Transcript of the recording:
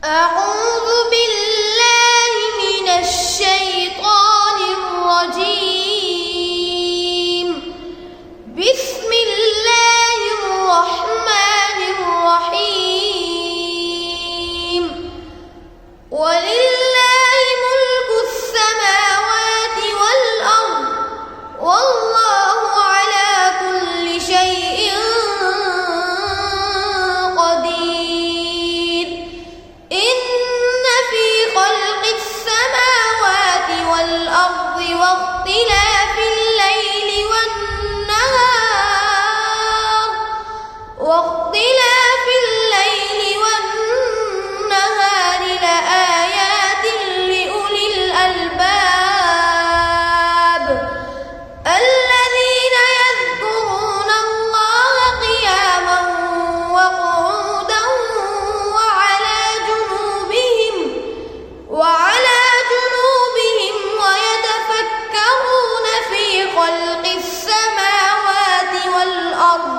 أعوذ بالله من الشيطان الرجيم. بسم الله الرحمن الرحيم. ولله ملك السماوات والأرض والله على كل شيء قدير. إن في خلق السماوات والأرض واختلاف الليل والنهار لآيات لأولي الألباب الذين يذكرون الله قياما وقعودا وعلى جنوبهم ويتفكرون في خلق السماوات والأرض.